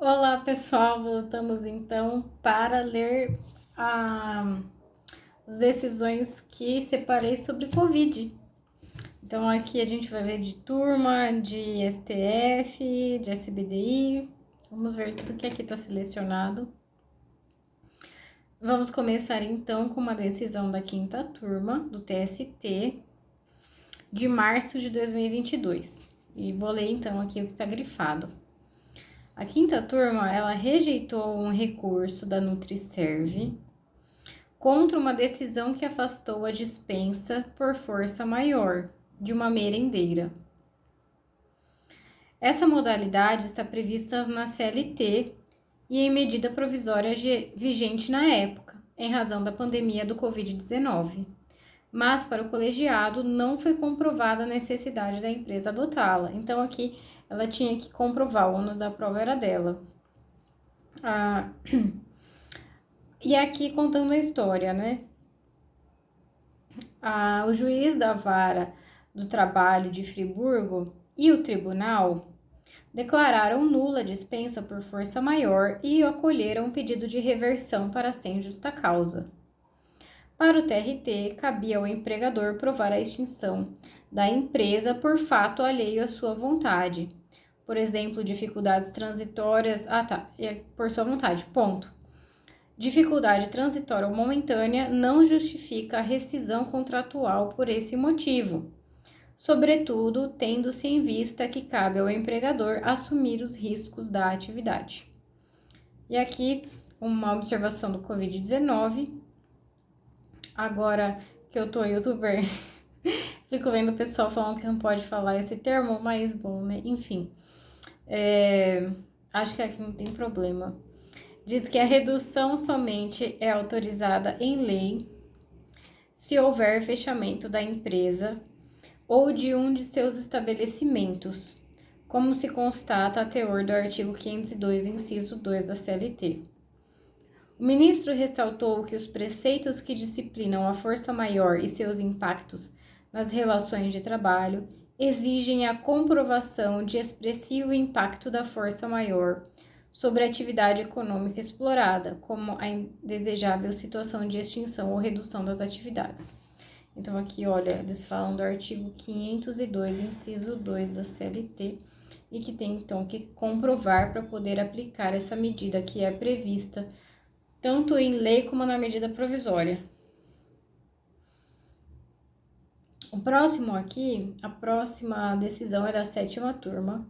Olá, pessoal, voltamos então para ler as decisões que separei sobre Covid. Então, aqui a gente vai ver de turma, de STF, de SBDI. Vamos ver tudo que aqui está selecionado. Vamos começar então com uma decisão da quinta turma do TST de março de 2022. E vou ler então aqui o que está grifado. A quinta turma, ela rejeitou um recurso da Nutriserve contra uma decisão que afastou a dispensa por força maior de uma merendeira. Essa modalidade está prevista na CLT e em medida provisória vigente na época, em razão da pandemia do Covid-19. Mas para o colegiado não foi comprovada a necessidade da empresa adotá-la. Então aqui ela tinha que comprovar, o ônus da prova era dela. E aqui contando a história, né? O juiz da vara do trabalho de Friburgo e o tribunal declararam nula a dispensa por força maior e acolheram um pedido de reversão para sem justa causa. Para o TRT, cabia ao empregador provar a extinção da empresa por fato alheio à sua vontade. Por exemplo, dificuldades transitórias... por sua vontade, ponto. Dificuldade transitória ou momentânea não justifica a rescisão contratual por esse motivo, sobretudo tendo-se em vista que cabe ao empregador assumir os riscos da atividade. E aqui, uma observação do Covid-19. Agora que eu tô youtuber, fico vendo o pessoal falando que não pode falar esse termo, mas bom, né? Enfim, acho que aqui não tem problema. Diz que a redução somente é autorizada em lei se houver fechamento da empresa ou de um de seus estabelecimentos, como se constata a teor do artigo 502, inciso 2 da CLT. O ministro ressaltou que os preceitos que disciplinam a força maior e seus impactos nas relações de trabalho exigem a comprovação de expressivo impacto da força maior sobre a atividade econômica explorada, como a indesejável situação de extinção ou redução das atividades. Então, aqui, olha, eles falam do artigo 502, inciso 2 da CLT, e que tem, então, que comprovar para poder aplicar essa medida que é prevista tanto em lei como na medida provisória. O próximo aqui, a próxima decisão é da sétima turma.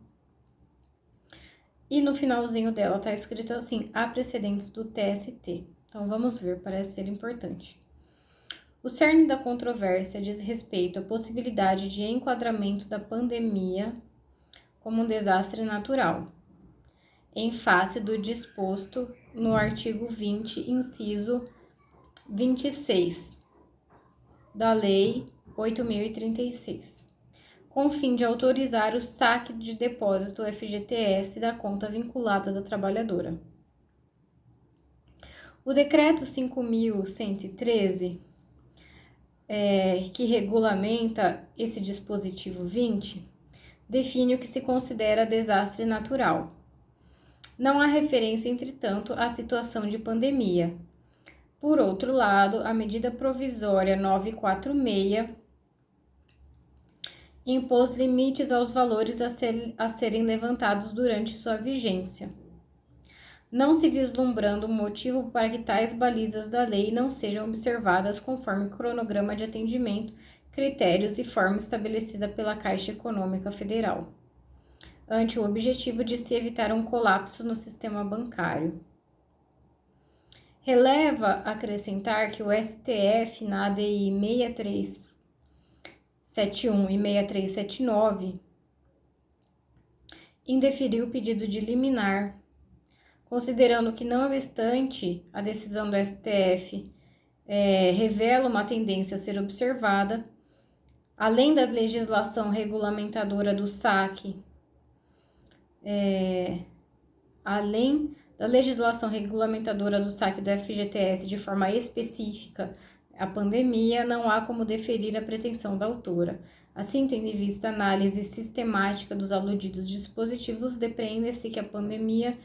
E no finalzinho dela tá escrito assim, há precedentes do TST. Então vamos ver, parece ser importante. O cerne da controvérsia diz respeito à possibilidade de enquadramento da pandemia como um desastre natural, em face do disposto no artigo 20, inciso 26 da Lei 8.036, com o fim de autorizar o saque de depósito FGTS da conta vinculada da trabalhadora. O Decreto 5.113, que regulamenta esse dispositivo 20, define o que se considera desastre natural. Não há referência, entretanto, à situação de pandemia. Por outro lado, a medida provisória 946 impôs limites aos valores a serem levantados durante sua vigência, não se vislumbrando motivo para que tais balizas da lei não sejam observadas conforme cronograma de atendimento, critérios e forma estabelecida pela Caixa Econômica Federal, ante o objetivo de se evitar um colapso no sistema bancário. Releva acrescentar que o STF, na ADI 6371 e 6379, indeferiu o pedido de liminar, considerando que, não obstante a decisão do STF revela uma tendência a ser observada, além da legislação regulamentadora do saque, do FGTS de forma específica a pandemia, não há como deferir a pretensão da autora. Assim, tendo em vista a análise sistemática dos aludidos dispositivos, depreende-se que a pandemia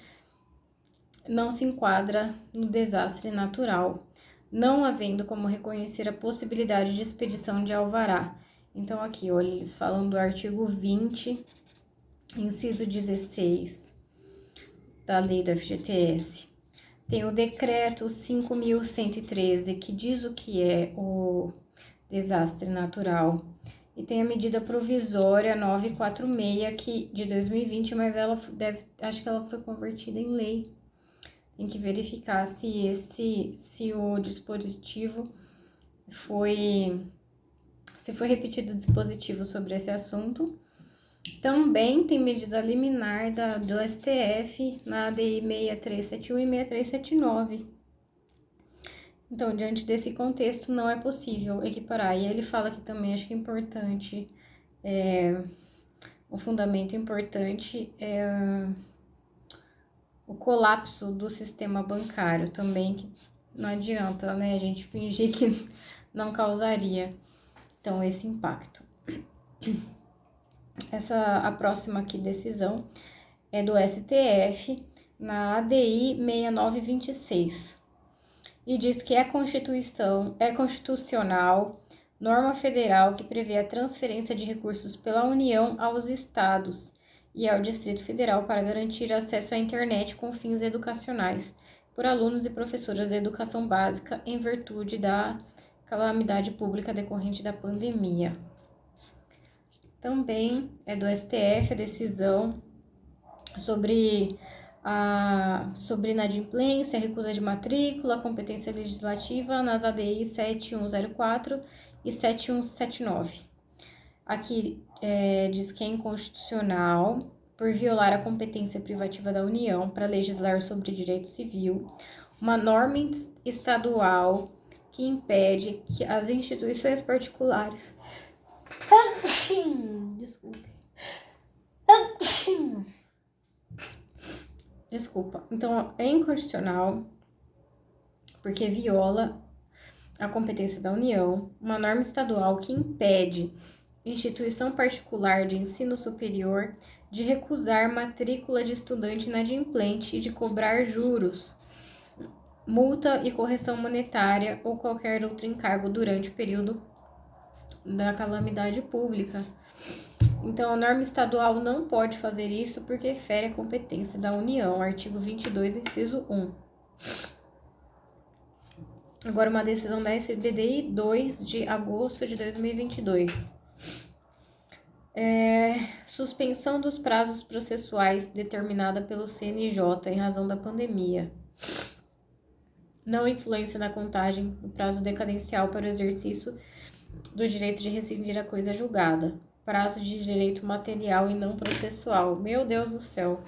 não se enquadra no desastre natural, não havendo como reconhecer a possibilidade de expedição de alvará. Então, aqui, olha, eles falam do artigo 20, inciso 16 da lei do FGTS. Tem o decreto 5.113, que diz o que é o desastre natural. E tem a medida provisória 946 de 2020, mas acho que ela foi convertida em lei. Tem que verificar se o dispositivo se foi repetido o dispositivo sobre esse assunto. Também tem medida liminar do STF na ADI 6371 e 6379. Então, diante desse contexto, não é possível equiparar. E aí ele fala que também, acho que é importante, um fundamento importante é o colapso do sistema bancário também, que não adianta, né, a gente fingir que não causaria, então, esse impacto. A próxima aqui decisão é do STF na ADI 6926 e diz que é constitucional norma federal que prevê a transferência de recursos pela União aos estados e ao Distrito Federal para garantir acesso à internet com fins educacionais por alunos e professoras da educação básica em virtude da calamidade pública decorrente da pandemia. Também é do STF a decisão sobre inadimplência, recusa de matrícula, competência legislativa nas ADI 7104 e 7179. Aqui diz que é inconstitucional por violar a competência privativa da União para legislar sobre direito civil, uma norma estadual que impede que as instituições particulares... Desculpa. Então, é inconstitucional porque viola a competência da União, uma norma estadual que impede instituição particular de ensino superior de recusar matrícula de estudante inadimplente e de cobrar juros, multa e correção monetária ou qualquer outro encargo durante o período da calamidade pública. Então, a norma estadual não pode fazer isso porque fere a competência da União, artigo 22, inciso 1. Agora, uma decisão da SDDI 2 de agosto de 2022. Suspensão dos prazos processuais determinada pelo CNJ em razão da pandemia. Não influência na contagem do prazo decadencial para o exercício do direito de rescindir a coisa julgada. Prazo de direito material e não processual. Meu Deus do céu.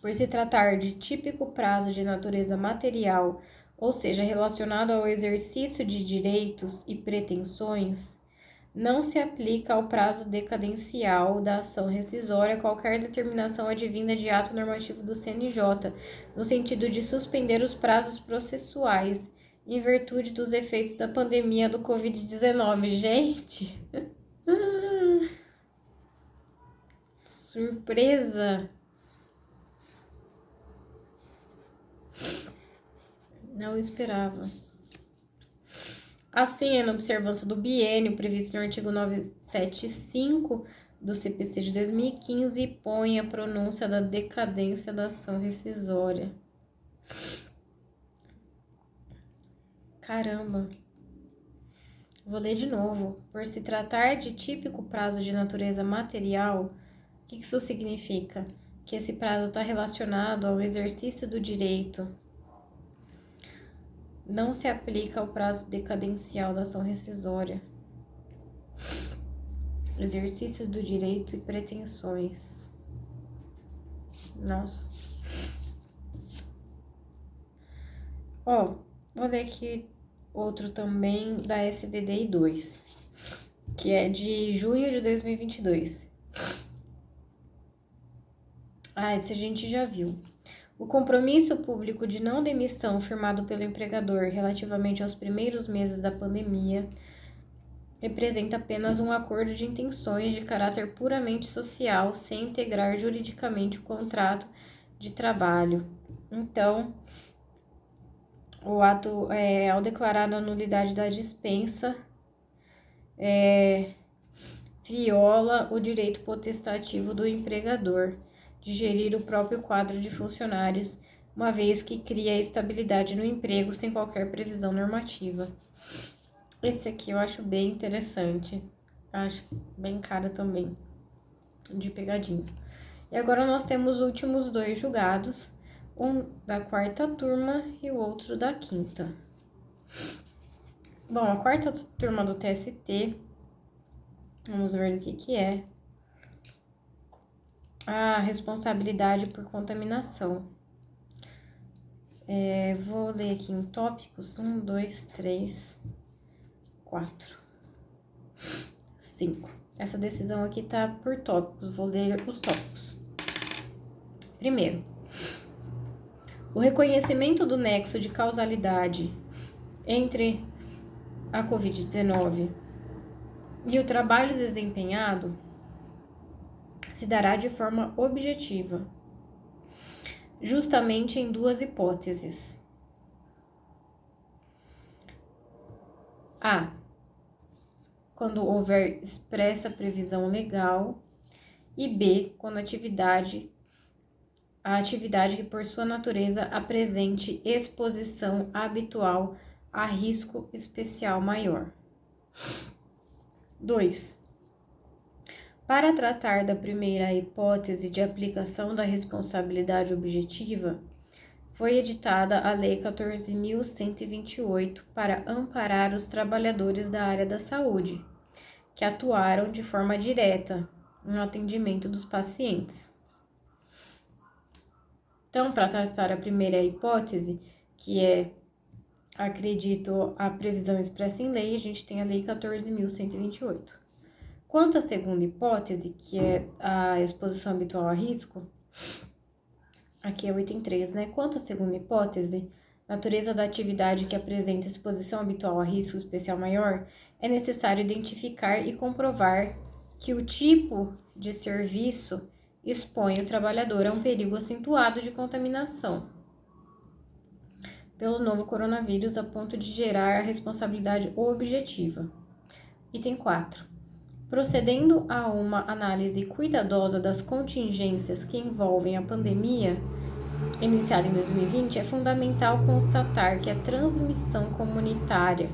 Por se tratar de típico prazo de natureza material, ou seja, relacionado ao exercício de direitos e pretensões, não se aplica ao prazo decadencial da ação rescisória qualquer determinação advinda de ato normativo do CNJ, no sentido de suspender os prazos processuais, em virtude dos efeitos da pandemia do Covid-19. Gente! Surpresa! Não esperava. Assim, é na observância do biênio previsto no artigo 975 do CPC de 2015, põe a pronúncia da decadência da ação rescisória. Caramba! Vou ler de novo. Por se tratar de típico prazo de natureza material, o que isso significa? Que esse prazo está relacionado ao exercício do direito. Não se aplica ao prazo decadencial da ação rescisória. Exercício do direito e pretensões. Nossa. Vou ler aqui outro também da SBDI 2, que é de junho de 2022. Esse a gente já viu. O compromisso público de não demissão firmado pelo empregador relativamente aos primeiros meses da pandemia representa apenas um acordo de intenções de caráter puramente social, sem integrar juridicamente o contrato de trabalho. Então, o ato, ao declarar a nulidade da dispensa, viola o direito potestativo do empregador de gerir o próprio quadro de funcionários, uma vez que cria estabilidade no emprego sem qualquer previsão normativa. Esse aqui eu acho bem interessante, acho bem caro também, de pegadinha. E agora nós temos os últimos 2 julgados, um da 4ª turma e o outro da 5ª. Bom, a 4ª turma do TST, vamos ver o que é. A responsabilidade por contaminação. Vou ler aqui em tópicos: 1, 2, 3, 4, 5. Essa decisão aqui tá por tópicos, vou ler os tópicos. Primeiro, o reconhecimento do nexo de causalidade entre a Covid-19 e o trabalho desempenhado se dará de forma objetiva, justamente em 2 hipóteses. A. Quando houver expressa previsão legal, e B. Quando a atividade que por sua natureza apresente exposição habitual a risco especial maior. 2. Para tratar da primeira hipótese de aplicação da responsabilidade objetiva, foi editada a Lei 14.128 para amparar os trabalhadores da área da saúde, que atuaram de forma direta no atendimento dos pacientes. Então, para tratar a primeira hipótese, que é, acredito, a previsão expressa em lei, a gente tem a Lei 14.128. Quanto à segunda hipótese, que é a exposição habitual a risco, aqui é o item 3, né? Quanto à segunda hipótese, natureza da atividade que apresenta exposição habitual a risco especial maior, é necessário identificar e comprovar que o tipo de serviço expõe o trabalhador a um perigo acentuado de contaminação pelo novo coronavírus a ponto de gerar a responsabilidade objetiva. Item 4. Procedendo a uma análise cuidadosa das contingências que envolvem a pandemia, iniciada em 2020, é fundamental constatar que a transmissão comunitária,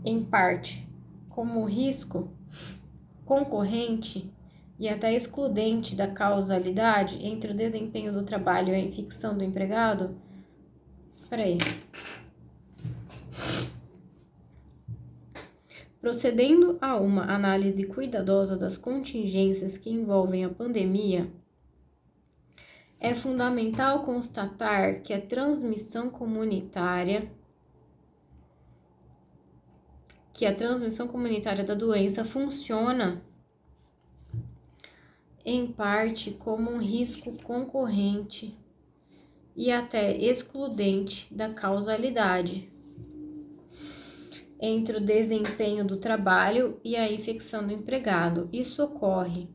em parte, como risco concorrente e até excludente da causalidade entre o desempenho do trabalho e a infecção do empregado. Procedendo a uma análise cuidadosa das contingências que envolvem a pandemia, é fundamental constatar que a transmissão comunitária da doença funciona em parte como um risco concorrente e até excludente da causalidade entre o desempenho do trabalho e a infecção do empregado. Isso ocorre,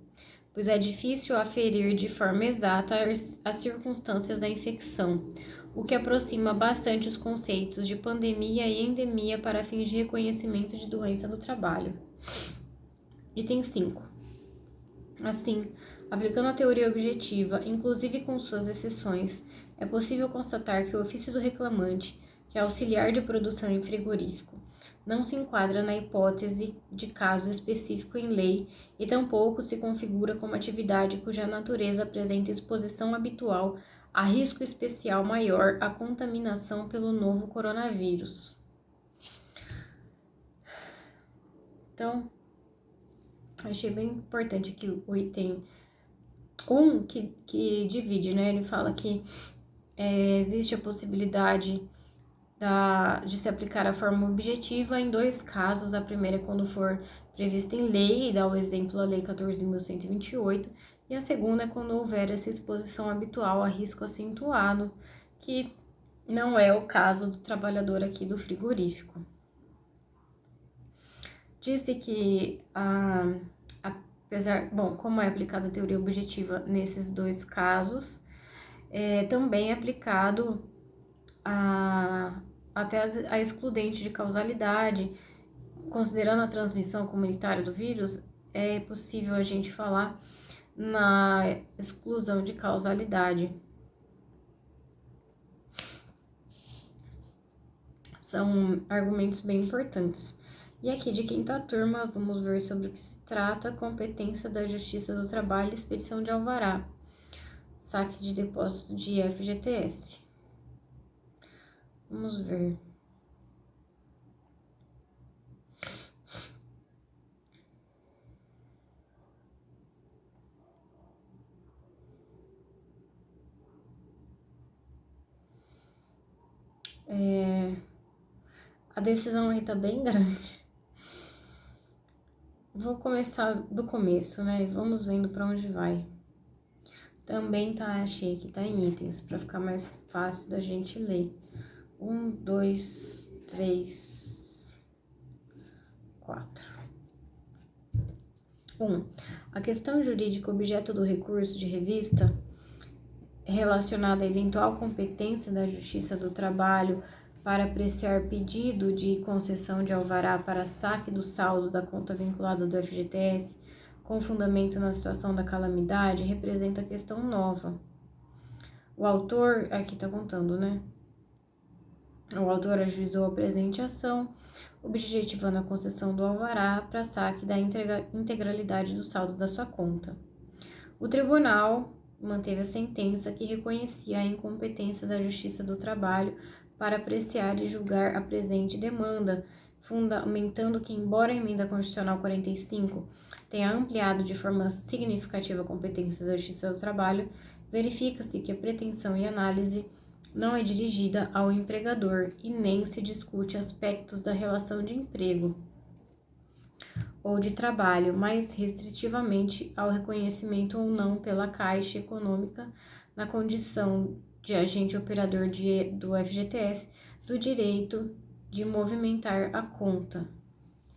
pois é difícil aferir de forma exata as circunstâncias da infecção, o que aproxima bastante os conceitos de pandemia e endemia para fins de reconhecimento de doença do trabalho. Item 5. Assim, aplicando a teoria objetiva, inclusive com suas exceções, é possível constatar que o ofício do reclamante, que é auxiliar de produção em frigorífico, não se enquadra na hipótese de caso específico em lei e tampouco se configura como atividade cuja natureza apresenta exposição habitual a risco especial maior à contaminação pelo novo coronavírus. Então, achei bem importante aqui o item 1 que divide, né? Ele fala que existe a possibilidade de se aplicar a forma objetiva em 2 casos. A primeira é quando for prevista em lei, e dá o exemplo a Lei 14.128, e a segunda é quando houver essa exposição habitual a risco acentuado, que não é o caso do trabalhador aqui do frigorífico. Disse que a bom, como é aplicada a teoria objetiva nesses dois casos, também é aplicado até a excludente de causalidade, considerando a transmissão comunitária do vírus, é possível a gente falar na exclusão de causalidade. São argumentos bem importantes. E aqui de quinta turma, vamos ver sobre o que se trata: competência da Justiça do Trabalho, expedição de alvará, saque de depósito de FGTS. Vamos ver. A decisão aí tá bem grande. Vou começar do começo, né? Vamos vendo para onde vai. Também achei que tá em itens, para ficar mais fácil da gente ler. 1, 2, 3, 4. 1. A questão jurídica objeto do recurso de revista relacionada à eventual competência da Justiça do Trabalho para apreciar pedido de concessão de alvará para saque do saldo da conta vinculada do FGTS com fundamento na situação da calamidade representa questão nova. O autor, aqui está contando, né? O autor ajuizou a presente ação, objetivando a concessão do alvará para saque da integralidade do saldo da sua conta. O tribunal manteve a sentença que reconhecia a incompetência da Justiça do Trabalho para apreciar e julgar a presente demanda, fundamentando que, embora a Emenda Constitucional 45 tenha ampliado de forma significativa a competência da Justiça do Trabalho, verifica-se que a pretensão e análise não é dirigida ao empregador e nem se discute aspectos da relação de emprego ou de trabalho, mas restritivamente ao reconhecimento ou não pela Caixa Econômica, na condição de agente operador do FGTS, do direito de movimentar a conta.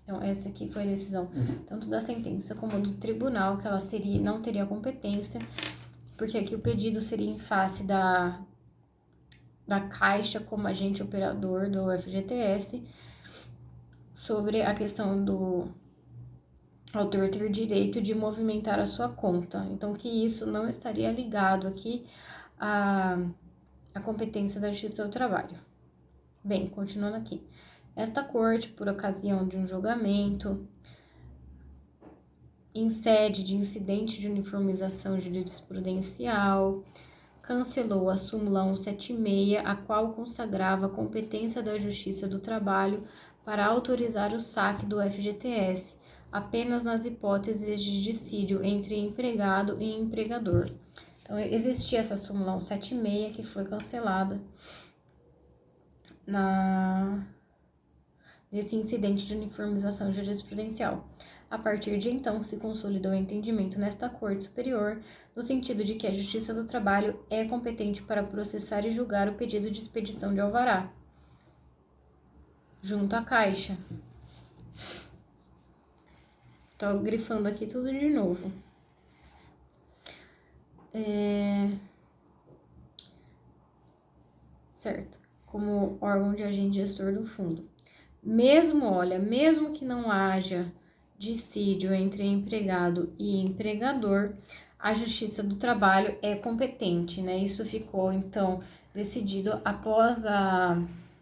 Então, essa aqui foi a decisão tanto da sentença como do tribunal, que ela não teria competência, porque aqui o pedido seria em face da Caixa como agente operador do FGTS, sobre a questão do autor ter direito de movimentar a sua conta. Então, que isso não estaria ligado aqui à competência da Justiça do Trabalho. Bem, continuando aqui. Esta corte, por ocasião de um julgamento em sede de incidente de uniformização jurisprudencial, cancelou a súmula 176, a qual consagrava a competência da Justiça do Trabalho para autorizar o saque do FGTS, apenas nas hipóteses de dissídio entre empregado e empregador. Então, existia essa súmula 176 que foi cancelada nesse incidente de uniformização jurisprudencial. A partir de então, se consolidou o entendimento nesta Corte Superior, no sentido de que a Justiça do Trabalho é competente para processar e julgar o pedido de expedição de alvará, junto à Caixa. Estou grifando aqui tudo de novo. Certo. Como órgão de agente gestor do fundo. Mesmo que não haja dissídio entre empregado e empregador, a Justiça do Trabalho é competente, né? Isso ficou, então, decidido após a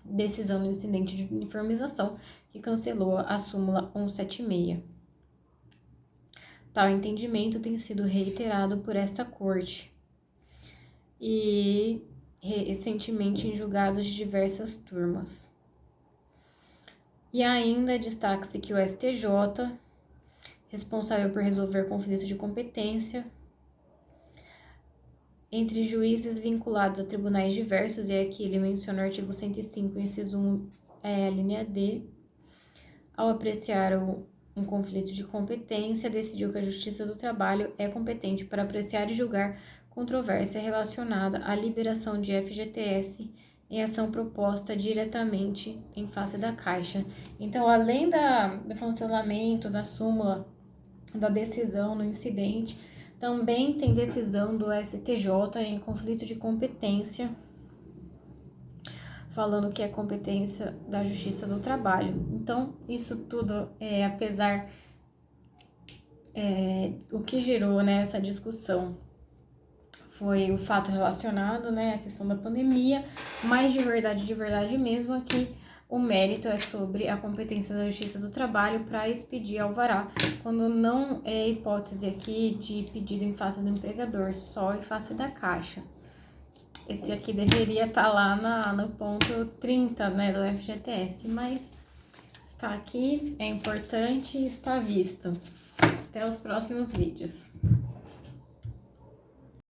decisão do incidente de uniformização, que cancelou a súmula 176. Tal entendimento tem sido reiterado por essa corte e recentemente em julgados de diversas turmas. E ainda destaca-se que o STJ, responsável por resolver conflito de competência entre juízes vinculados a tribunais diversos, e aqui ele menciona o artigo 105, inciso 1, linha D, ao apreciar um conflito de competência, decidiu que a Justiça do Trabalho é competente para apreciar e julgar controvérsia relacionada à liberação de FGTS em ação proposta diretamente em face da Caixa. Então, além do cancelamento da súmula da decisão no incidente. Também tem decisão do STJ em conflito de competência, falando que é competência da Justiça do Trabalho. Então, isso tudo, apesar o que gerou, né, essa discussão foi o fato relacionado, né, à questão da pandemia, mas de verdade mesmo, aqui o mérito é sobre a competência da Justiça do Trabalho para expedir alvará, quando não é hipótese aqui de pedido em face do empregador, só em face da Caixa. Esse aqui deveria estar lá no ponto 30, né, do FGTS, mas está aqui, é importante e está visto. Até os próximos vídeos.